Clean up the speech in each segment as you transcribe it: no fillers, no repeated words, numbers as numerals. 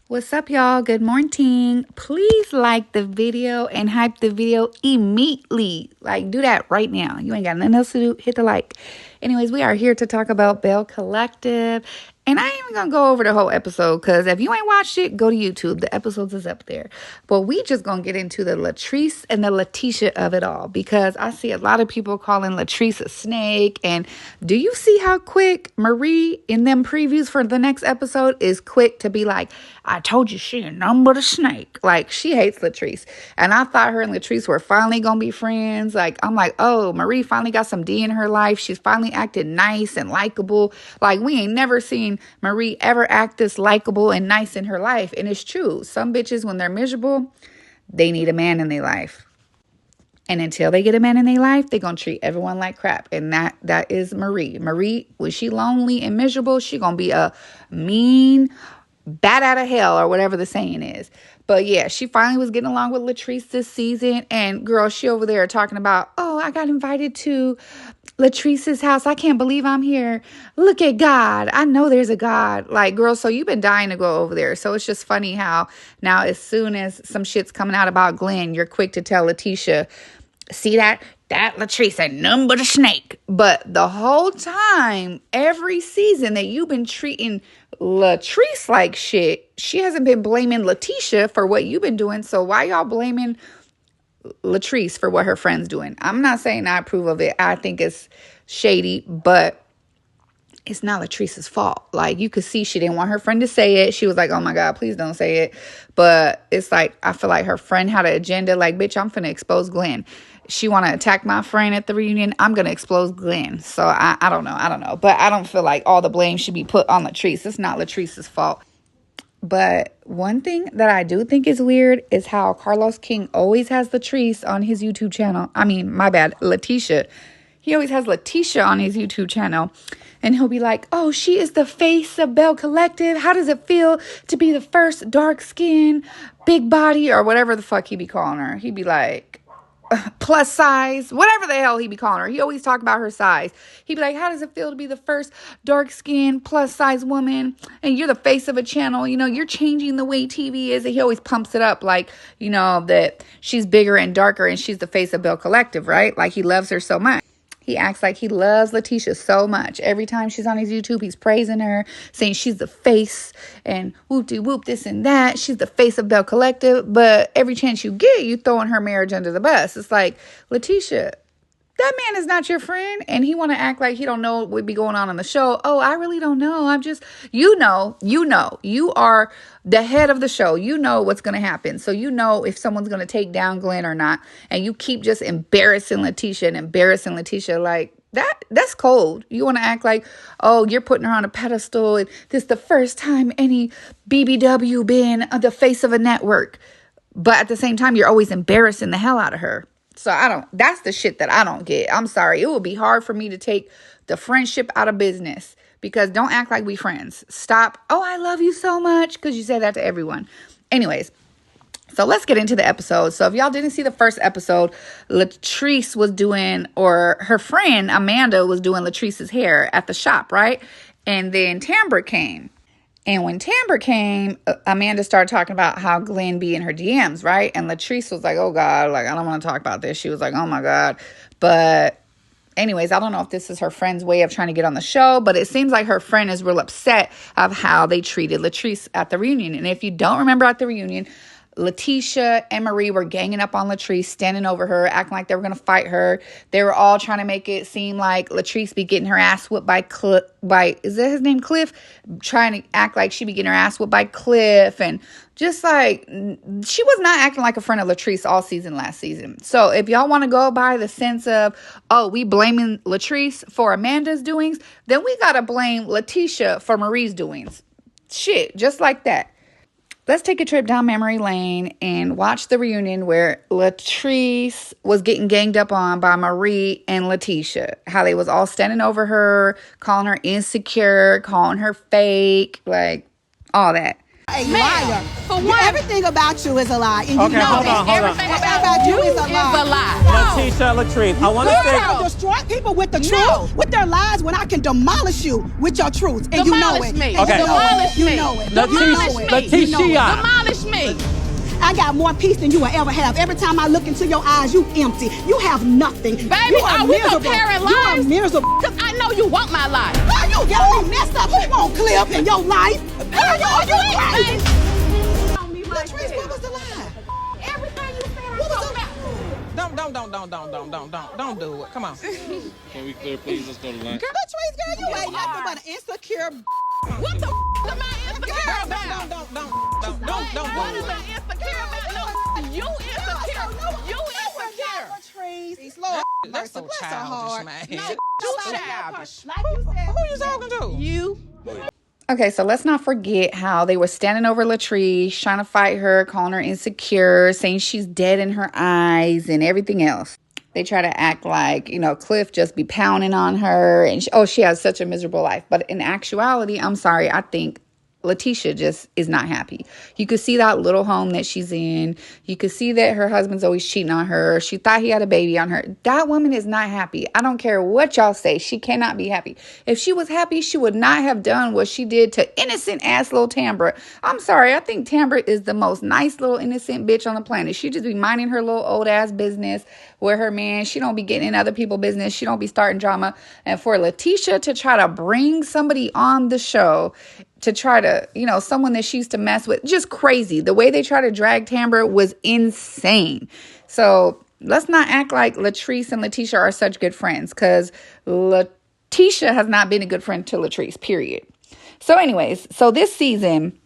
What's up, y'all? Good morning. Please like the video and hype the video immediately. Like, do that right now. You ain't got nothing else to do. Hit the like. Anyways, we are here to talk about Belle Collective. And I ain't even gonna go over the whole episode because if you ain't watched it, go to YouTube. The episodes is up there. But we just gonna get into the Latrice and the Leticia of it all because I see a lot of people calling Latrice a snake. And do you see how quick Marie in them previews for the next episode is quick to be like, I told you she ain't nothing but a snake. Like, she hates Latrice. And I thought her and Latrice were finally gonna be friends. Like, I'm like, oh, Marie finally got some D in her life. She's finally acted nice and likable. Like, we ain't never seen Marie ever act this likable and nice in her life. And it's true. Some bitches, when they're miserable, they need a man in their life. And until they get a man in their life, they're going to treat everyone like crap. And that is Marie. Marie, when she lonely and miserable, she going to be a mean bat out of hell or whatever the saying is. But yeah, she finally was getting along with Latrice this season. And girl, she over there talking about, oh, I got invited to Latrice's house. I can't believe I'm here. Look at God. I know there's a God. Like, girl, so you've been dying to go over there. So it's just funny how now as soon as some shit's coming out about Glen, you're quick to tell Leticia, see that Latrice ain't nothing but a snake. But the whole time, every season that you've been treating Latrice like shit, she hasn't been blaming Leticia for what you've been doing. So why y'all blaming Latrice for what her friend's doing? I'm not saying I approve of it. I think it's shady, but it's not Latrice's fault. Like, you could see she didn't want her friend to say it. She was like, oh my God, please don't say it. But it's like, I feel like her friend had an agenda. Like, bitch, I'm finna expose Glen. She want to attack my friend at the reunion. I'm going to expose Glen. So I don't know. But I don't feel like all the blame should be put on Latrice. It's not Latrice's fault. But one thing that I do think is weird is how Carlos King always has Latrice on his YouTube channel. I mean, my bad, Leticia. He always has Leticia on his YouTube channel. And he'll be like, oh, she is the face of Belle Collective. How does it feel to be the first dark skin, big body, or whatever the fuck he be calling her? He'd be like, plus size, whatever the hell he be calling her. He always talk about her size. He'd be like, how does it feel to be the first dark skinned plus size woman? And you're the face of a channel. You know, you're changing the way TV is. And he always pumps it up like, you know, that she's bigger and darker and she's the face of Belle Collective, right? Like, he loves her so much. He acts like he loves Leticia so much. Every time she's on his YouTube, he's praising her, saying she's the face and whoop-de-whoop, this and that. She's the face of Belle Collective. But every chance you get, you throwing her marriage under the bus. It's like, Leticia, that man is not your friend. And he want to act like he don't know what would be going on the show. Oh, I really don't know. I'm just, you know, you are the head of the show. You know what's going to happen. So you know if someone's going to take down Glen or not. And you keep just embarrassing Leticia like, that's cold. You want to act like, oh, you're putting her on a pedestal. And this is the first time any BBW been the face of a network. But at the same time, you're always embarrassing the hell out of her. So that's the shit that I don't get. I'm sorry. It would be hard for me to take the friendship out of business because don't act like we friends. Stop. Oh, I love you so much, because you say that to everyone. Anyways, so let's get into the episode. So if y'all didn't see the first episode, Latrice was doing, or her friend Amanda was doing Latrice's hair at the shop, right? And then Tambra came. And when Tambra came, Amanda started talking about how Glen be in her DMs, right? And Latrice was like, oh, God, like, I don't want to talk about this. She was like, oh, my God. But anyways, I don't know if this is her friend's way of trying to get on the show, but it seems like her friend is real upset of how they treated Latrice at the reunion. And if you don't remember at the reunion, Leticia and Marie were ganging up on Latrice, standing over her, acting like they were going to fight her. They were all trying to make it seem like Latrice be getting her ass whooped by is that his name, Cliff? Trying to act like she be getting her ass whooped by Cliff. And just like, she was not acting like a friend of Latrice all season last season. So if y'all want to go by the sense of, oh, we blaming Latrice for Amanda's doings, then we got to blame Leticia for Marie's doings. Shit, just like that. Let's take a trip down memory lane and watch the reunion where Latrice was getting ganged up on by Marie and Leticia. How they was all standing over her, calling her insecure, calling her fake, like all that. A liar. For what? Everything about you is a lie. And Okay, you know hold that. on. Everything about you is a lie. Leticia, Latrice, I want to say, destroy people with the No. truth, with their lies, when I can demolish you with your truth, and you know Demolish it. me. And Okay. Demolish you me. know it. Demolish You know me. it. Leticia. You know it. Demolish me. I got more peace than you will ever have. Every time I look into your eyes, you empty. You have nothing. Baby, you are we miserable. comparing You are lives? miserable. Because I know you want my life. Are you getting me messed up? Who won't clip in your life? Are you crazy? Latrice, what was the lie? Everything you said, What was the lie? Don't do it. Come on. Can we clear, please? Let's go to lunch. Latrice, girl, you ain't nothing but an insecure. what the am I insecure about? Don't What do is it. an insecure about? No, you insecure. You insecure. Latrice, Lord, That's so bless her childish, heart. man. No, you childish. Like you said, Who you talking to? You. Okay, so let's not forget how they were standing over Latrice, trying to fight her, calling her insecure, saying she's dead in her eyes and everything else. They try to act like, Cliff just be pounding on her and she has such a miserable life. But in actuality, I'm sorry, I think Leticia just is not happy. You could see that little home that she's in. You could see that her husband's always cheating on her. She thought he had a baby on her. That woman is not happy. I don't care what y'all say. She cannot be happy. If she was happy, she would not have done what she did to innocent ass little Tambra. I'm sorry. I think Tambra is the most nice little innocent bitch on the planet. She just be minding her little old ass business with her man. She don't be getting in other people's business. She don't be starting drama. And for Leticia to try to bring somebody on the show to try to, someone that she used to mess with, just crazy. The way they try to drag Tambra was insane. So let's not act like Latrice and Leticia are such good friends, because Leticia has not been a good friend to Latrice, period. So anyways, so this season,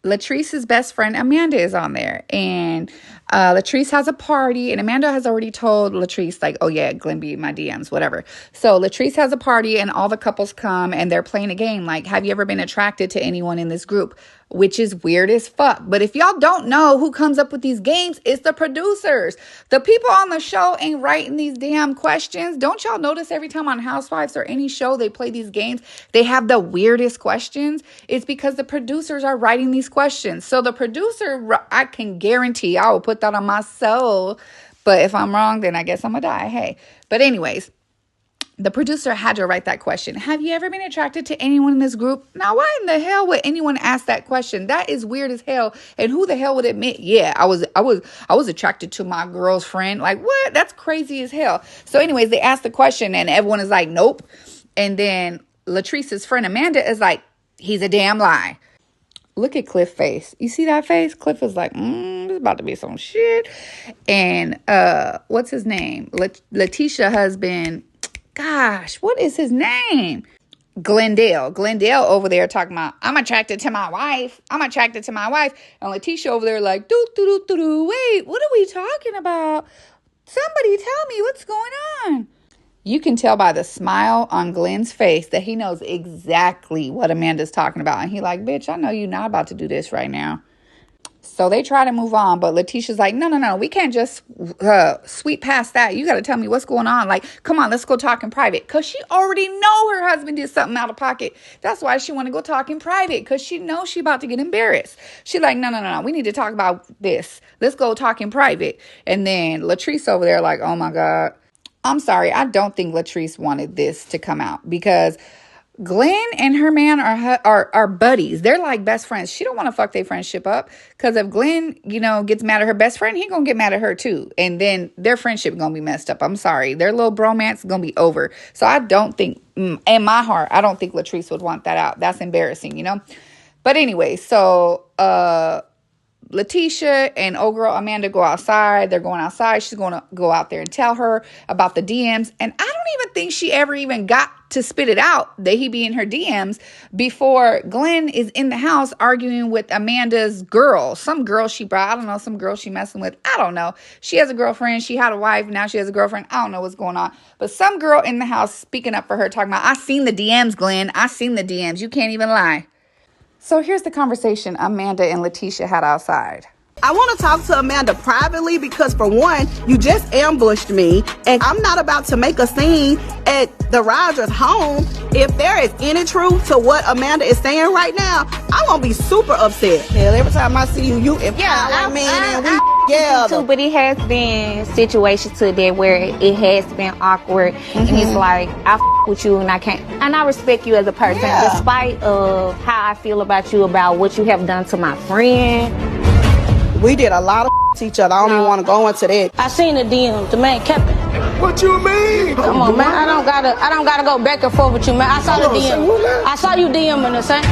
Latrice's best friend Amanda is on there, and Latrice has a party, and Amanda has already told Latrice, like, oh yeah, Glen be in my DMs, whatever. So Latrice has a party, and all the couples come, and they're playing a game like, have you ever been attracted to anyone in this group? Which is weird as fuck. But if y'all don't know who comes up with these games, it's the producers. The people on the show ain't writing these damn questions. Don't y'all notice every time on Housewives or any show they play these games, they have the weirdest questions? It's because the producers are writing these questions. So the producer, I can guarantee, I will put that on my soul. But if I'm wrong, then I guess I'm gonna die. Hey. But anyways, the producer had to write that question. Have you ever been attracted to anyone in this group? Now, why in the hell would anyone ask that question? That is weird as hell. And who the hell would admit, yeah, I was attracted to my girl's friend? Like, what? That's crazy as hell. So anyways, they asked the question and everyone is like, nope. And then Latrice's friend Amanda is like, he's a damn lie. Look at Cliff's face. You see that face? Cliff is like, this is about to be some shit. And what's his name? Leticia husband. Gosh, what is his name? Glendale over there talking about, I'm attracted to my wife. And Leticia over there like, wait, what are we talking about? Somebody tell me what's going on. You can tell by the smile on Glen's face that he knows exactly what Amanda's talking about. And he like, bitch, I know you're not about to do this right now. So they try to move on, but Leticia's like, no, we can't just sweep past that. You got to tell me what's going on. Like, come on, let's go talk in private. Because she already know her husband did something out of pocket. That's why she want to go talk in private, because she knows she about to get embarrassed. She like, no, we need to talk about this. Let's go talk in private. And then Latrice over there like, oh my God. I'm sorry, I don't think Latrice wanted this to come out, because Glen and her man are buddies. They're like best friends. She don't want to fuck their friendship up, because if Glen, gets mad at her best friend, he gonna get mad at her too. And then their friendship gonna be messed up. I'm sorry. Their little bromance is gonna be over. So I don't think, in my heart, I don't think Latrice would want that out. That's embarrassing, But anyway, so Leticia and old girl Amanda go outside. They're going outside. She's going to go out there and tell her about the DMs. And I don't even think she ever even got to spit it out that he be in her DMs before Glen is in the house arguing with Amanda's girl. Some girl she brought. I don't know. Some girl she messing with. I don't know. She has a girlfriend. She had a wife. Now she has a girlfriend. I don't know what's going on. But some girl in the house speaking up for her, talking about, I seen the DMs, Glen. I seen the DMs. You can't even lie. So here's the conversation Amanda and Leticia had outside. I want to talk to Amanda privately because, for one, you just ambushed me, and I'm not about to make a scene at the Rogers home If there is any truth to what Amanda is saying right now, I'm gonna be super upset. Hell, every time I see you, you empower me and we together. Too, but it has been situations to that where it has been awkward, and it's like I with you and I can't, and I respect you as a person, despite of how I feel about you, about what you have done to my friend. We did a lot of to each other. I don't even want to go into that. I seen the DM. The man kept it. What you mean? Come on, man. I don't gotta go back and forth with you, man. I saw the DM. I saw you DMing the same.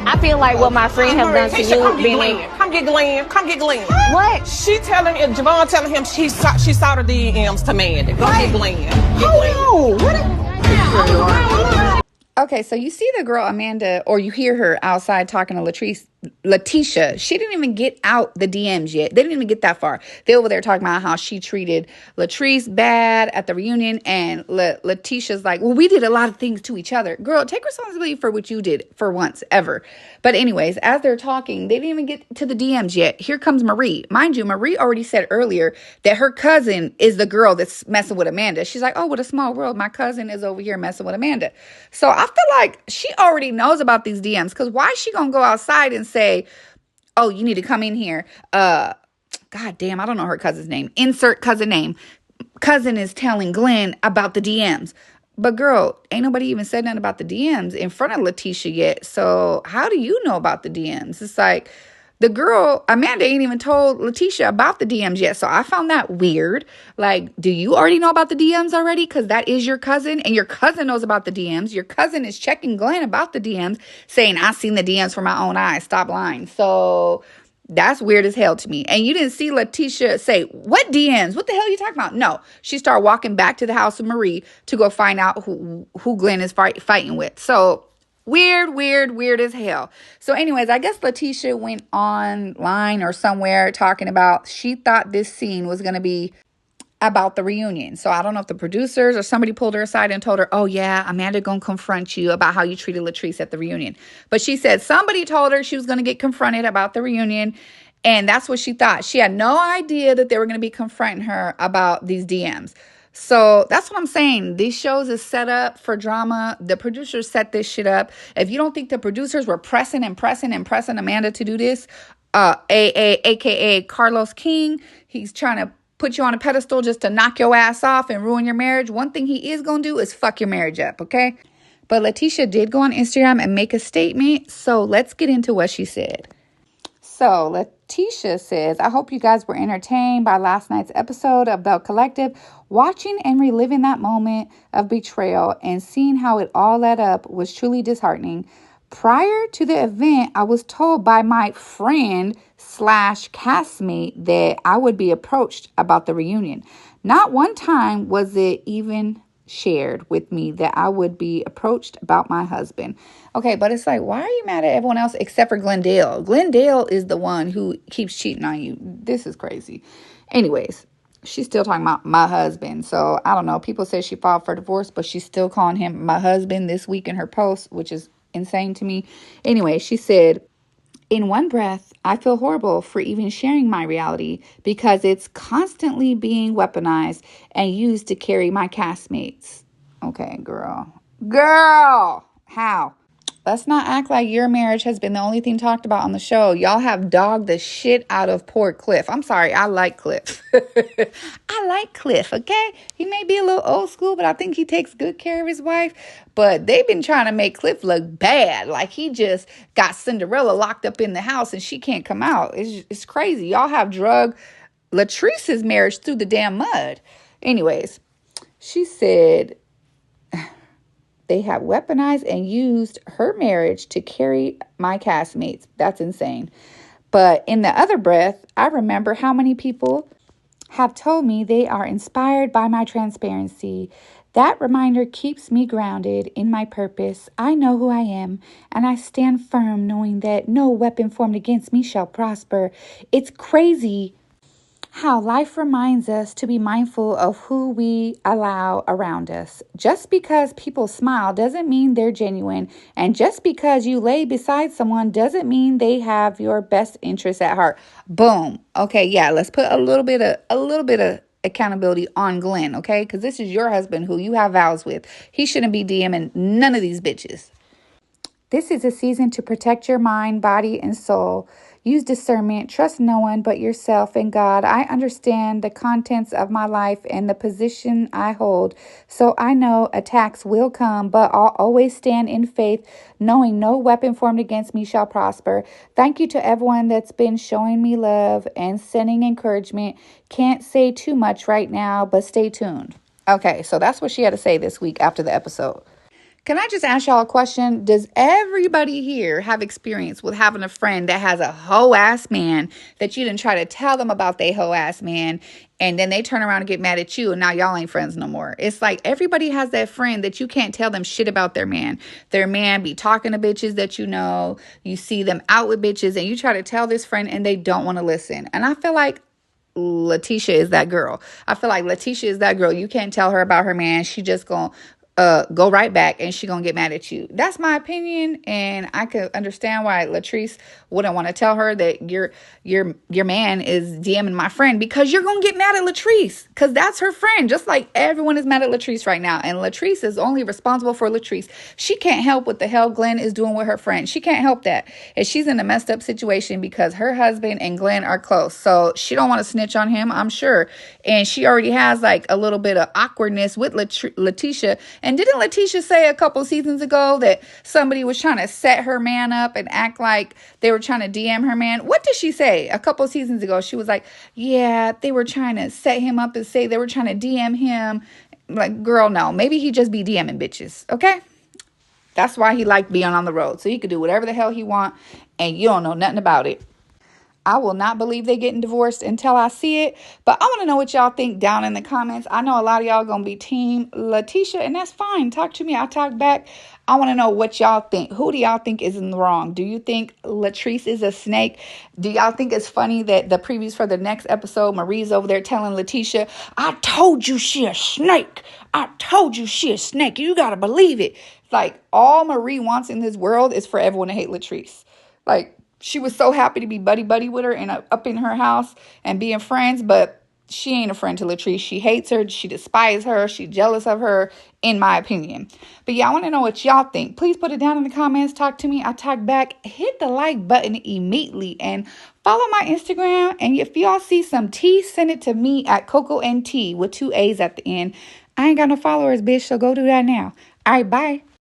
I feel like what my friend have done to you. Come get Glen. Come get Glen. What? She telling Javon telling him she saw the DMs to Mandy. Go get Glen. Hold on. Okay, so you see the girl Amanda, or you hear her outside talking to Leticia. She didn't even get out the DMs yet. They didn't even get that far. They're over there talking about how she treated Latrice bad at the reunion, and Leticia's like, well, we did a lot of things to each other. Girl, take responsibility for what you did for once, ever. But anyways, as they're talking, they didn't even get to the DMs yet. Here comes Marie. Mind you, Marie already said earlier that her cousin is the girl that's messing with Amanda. She's like, oh, what a small world. My cousin is over here messing with Amanda. So I feel like she already knows about these DMs, because why is she going to go outside and say, oh, you need to come in here. God damn, I don't know her cousin's name. Insert cousin name. Cousin is telling Glen about the DMs. But girl, ain't nobody even said nothing about the DMs in front of Leticia yet. So how do you know about the DMs? It's like the girl, Amanda, ain't even told Leticia about the DMs yet. So I found that weird. Like, do you already know about the DMs already? Because that is your cousin, and your cousin knows about the DMs. Your cousin is checking Glen about the DMs, saying, I seen the DMs from my own eyes. Stop lying. So that's weird as hell to me. And you didn't see Leticia say, what DMs? What the hell are you talking about? No. She started walking back to the house of Marie to go find out who Glen is fighting with. So weird as hell. So anyways, I guess Leticia went online or somewhere talking about, she thought this scene was going to be about the reunion. So I don't know if the producers or somebody pulled her aside and told her, oh yeah, Amanda gonna confront you about how you treated Latrice at the reunion. But she said somebody told her she was gonna get confronted about the reunion, and that's what she thought. She had no idea that they were gonna be confronting her about these DMs. So that's what I'm saying. These shows is set up for drama. The producers set this shit up. If you don't think the producers were pressing Amanda to do this, aka Carlos King, he's trying to put you on a pedestal just to knock your ass off and ruin your marriage. One thing he is going to do is fuck your marriage up, okay? But Leticia did go on Instagram and make a statement. So let's get into what she said. So Leticia says, I hope you guys were entertained by last night's episode of Belle Collective. Watching and reliving that moment of betrayal and seeing how it all led up was truly disheartening. Prior to the event, I was told by my friend / castmate that I would be approached about the reunion. Not one time was it even shared with me that I would be approached about my husband. Okay, but it's like, why are you mad at everyone else except for Glendale? Glendale is the one who keeps cheating on you. This is crazy. Anyways, she's still talking about my husband. So I don't know. People say she filed for divorce, but she's still calling him my husband this week in her post, which is insane to me. Anyway, she said, in one breath, I feel horrible for even sharing my reality because it's constantly being weaponized and used to carry my castmates. Okay, girl, how? Let's not act like your marriage has been the only thing talked about on the show. Y'all have dogged the shit out of poor Cliff. I'm sorry, I like Cliff. I like Cliff, okay? He may be a little old school, but I think he takes good care of his wife. But they've been trying to make Cliff look bad. Like he just got Cinderella locked up in the house and she can't come out. It's crazy. Y'all have drug Latrice's marriage through the damn mud. Anyways, she said they have weaponized and used her marriage to carry my castmates. That's insane. But in the other breath, I remember how many people have told me they are inspired by my transparency. That reminder keeps me grounded in my purpose. I know who I am, and I stand firm knowing that no weapon formed against me shall prosper. It's crazy how life reminds us to be mindful of who we allow around us. Just because people smile doesn't mean they're genuine. And just because you lay beside someone doesn't mean they have your best interests at heart. Boom. Okay, yeah, let's put a little bit of accountability on Glen, okay? Because this is your husband who you have vows with. He shouldn't be DMing none of these bitches. This is a season to protect your mind, body, and soul. Use discernment. Trust no one but yourself and God. I understand the contents of my life and the position I hold. So I know attacks will come, but I'll always stand in faith, knowing no weapon formed against me shall prosper. Thank you to everyone that's been showing me love and sending encouragement. Can't say too much right now, but stay tuned. Okay, so that's what she had to say this week after the episode. Can I just ask y'all a question? Does everybody here have experience with having a friend that has a hoe ass man that you didn't try to tell them about they hoe ass man, and then they turn around and get mad at you and now y'all ain't friends no more? It's like everybody has that friend that you can't tell them shit about their man. Their man be talking to bitches that you know. You see them out with bitches and you try to tell this friend and they don't want to listen. And I feel like Leticia is that girl. I feel like Leticia is that girl. You can't tell her about her man. She just gonna go right back and she gonna get mad at you. That's my opinion, and I could understand why Latrice wouldn't want to tell her that your man is DMing my friend, because you're gonna get mad at Latrice because that's her friend. Just like everyone is mad at Latrice right now, and Latrice is only responsible for Latrice. She can't help what the hell Glen is doing with her friend. She can't help that, and she's in a messed up situation because her husband and Glen are close, so she don't want to snitch on him, I'm sure, and she already has like a little bit of awkwardness with Leticia. And didn't Leticia say a couple seasons ago that somebody was trying to set her man up and act like they were trying to DM her man? What did she say a couple seasons ago? She was like, yeah, they were trying to set him up and say they were trying to DM him. Like, girl, no. Maybe he just be DMing bitches, okay? That's why he liked being on the road. So he could do whatever the hell he want, and you don't know nothing about it. I will not believe they getting divorced until I see it. But I want to know what y'all think down in the comments. I know a lot of y'all going to be team Leticia, and that's fine. Talk to me. I'll talk back. I want to know what y'all think. Who do y'all think is in the wrong? Do you think Latrice is a snake? Do y'all think it's funny that the previews for the next episode, Marie's over there telling Leticia, I told you she a snake. I told you she a snake. You got to believe it. Like, all Marie wants in this world is for everyone to hate Latrice. Like, she was so happy to be buddy with her and up in her house and being friends, but she ain't a friend to Latrice. She hates her. She despises her. She's jealous of her, in my opinion. But yeah, I want to know what y'all think. Please put it down in the comments. Talk to me. I talk back. Hit the like button immediately and follow my Instagram. And if y'all see some tea, send it to me at Coco and Tea with 2 A's at the end. I ain't got no followers, bitch, so go do that now. All right, bye.